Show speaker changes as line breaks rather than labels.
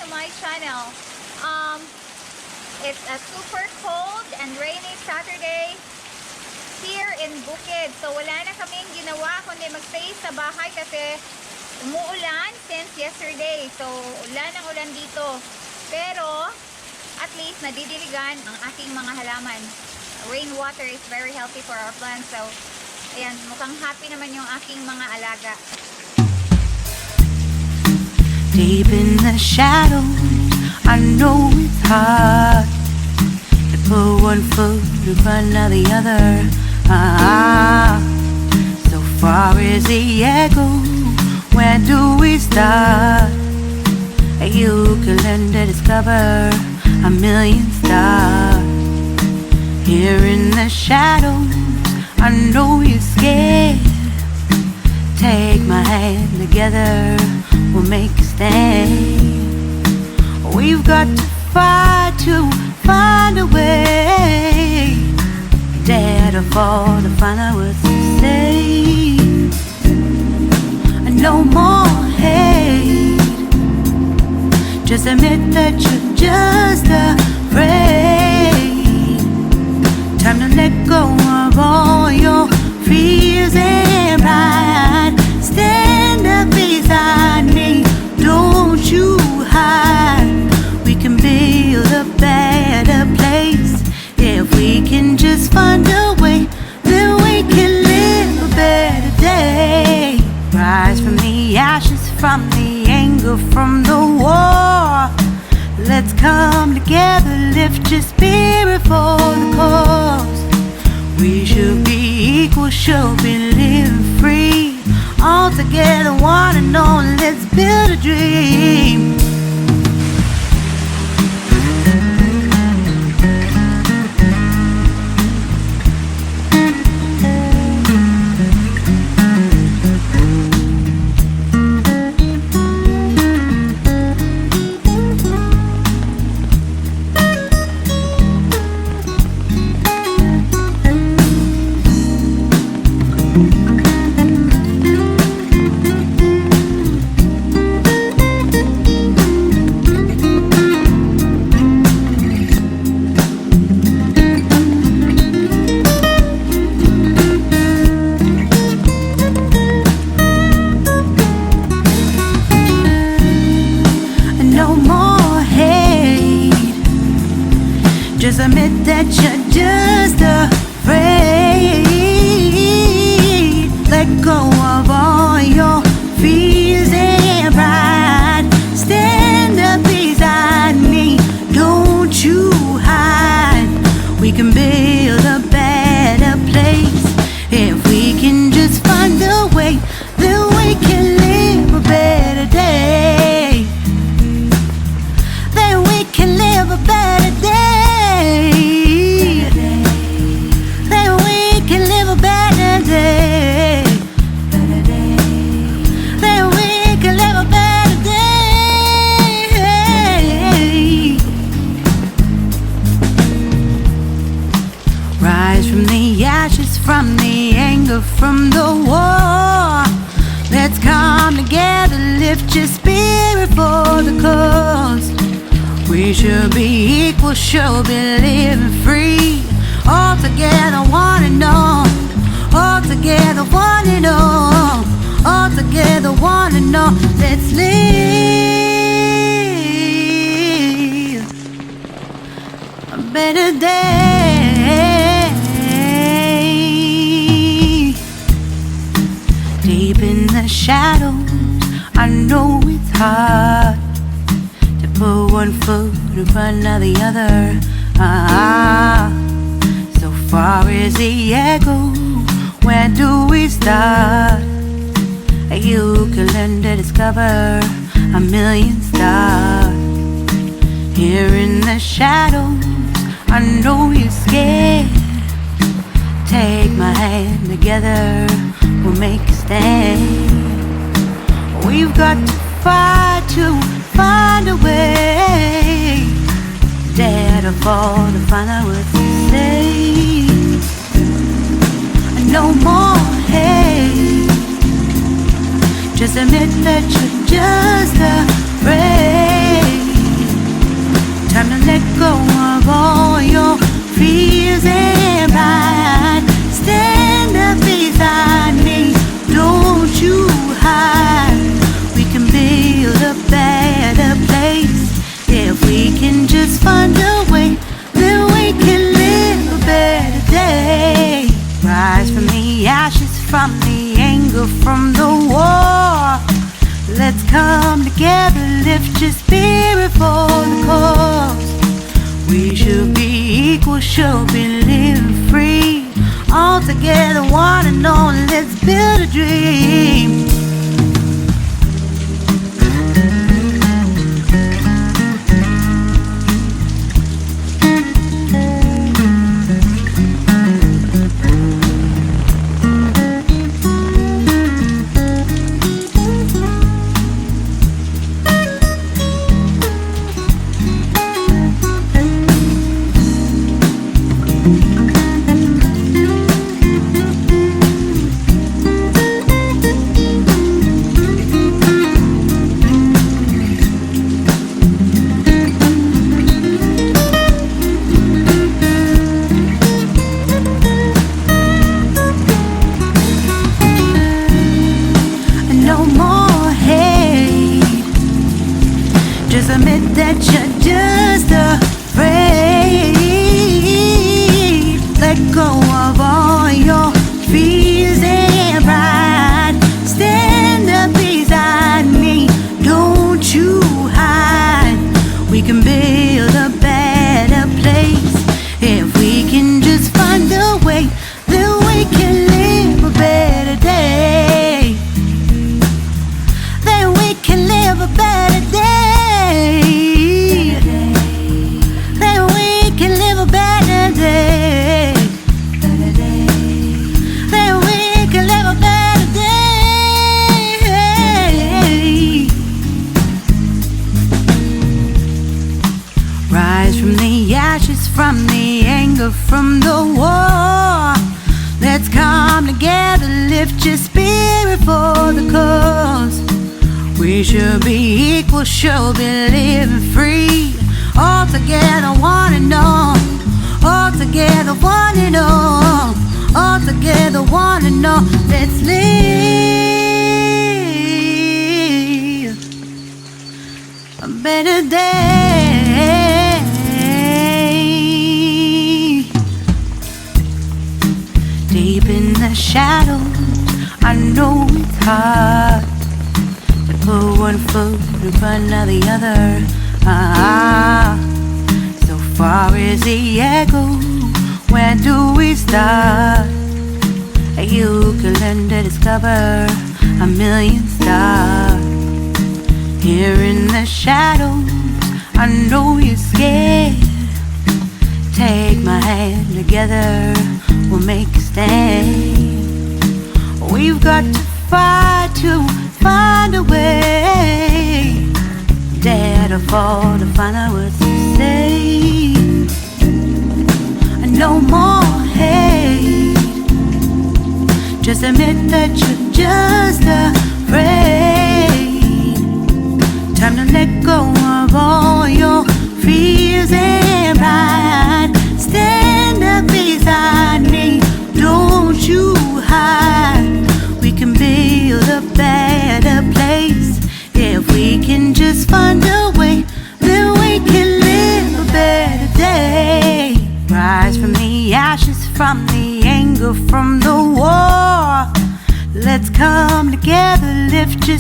to my channel. It's a super cold and rainy Saturday here in Bukid. So wala na kaming ginawa kundi mag-stay sa bahay kasi umuulan since yesterday. So ulan ang ulan dito. Pero at least nadidiligan ang aking mga halaman. Rainwater is very healthy for our plants. So ayan, mukhang happy naman yung aking mga alaga.
Deep in the shadows, I know it's hard to put one foot in front of the other. So far is the echo, where do we start? You can learn to discover a million stars. Here in the shadows, I know you're scared. Take my hand together, we'll make a stand. We've got to fight to find a way. Dare to fall to find out what to say. No more hate. Just admit that you're just afraid. Time to let go of all your fears and pride. Stand up beside me, don't you hide. We can build a better place. If we can just find a way, then we can live a better day. Rise from the ashes, from the anger, from the war. Let's come together, lift your spirit for the cause. We should be equal, should be living free. All together, one and all, let's build a dream. Just admit that you're just afraid. Let go of all your fears and pride. Stand up beside me, don't you hide. We can build a better place. If we can just find a way, then we can live a better day. Then we can live a better day. Then we can live a better day. Then we can live a better day. Rise from the ashes, from the anger, from the war. Let's come together, lift your spirit for the cause. We should be equal, should be living free. All together, one and all. All together, one and all. All together, one and all. Let's live a better day. Deep in the shadows, I know it's hard to put one foot in front of the other. So far is the echo, where do we start? You can learn to discover a million stars. Here in the shadows, I know you're scared. Take my hand together, we'll make a stand. We've got to fight to find a way. Dare to fall to find out what to say. No more hate. Just admit that you're just afraid. anger from the war. Let's come together, lift your spirit for the cause. We should be equal, should be living free. All together, one and all, let's build a dream. Just admit that you're just afraid. Let go of all your fears and pride. Stand up beside me, don't you hide. We can build a better place if we can just find a way. Then we can live a better day. Then we can live a better day. Then we can live a better day. Then we can live a better day. Rise from the ashes, from the anger, from the war. Let's come together, lift your spirit for the cause. We should be equal, should be living free. All together, one and all. All together, one and all. All together, one and all. Let's live a better day. Deep in the shadows, I know it's hard. Put one foot in front of the other. So far as the echo, where do we start? You can learn to discover a million stars. Here in the shadows, I know you're scared. Take my hand, together we'll make a stand. We've got to fight to find a way. Dare to fall to find out what to say. No more hate. Just admit that you're just afraid. Time to let go of all your fears and pride. Stand up beside me, don't you hide. We can build a better place if we can just find a way. Then we can live a better day. Rise from the ashes, from the anger, from the war. Let's come together, lift your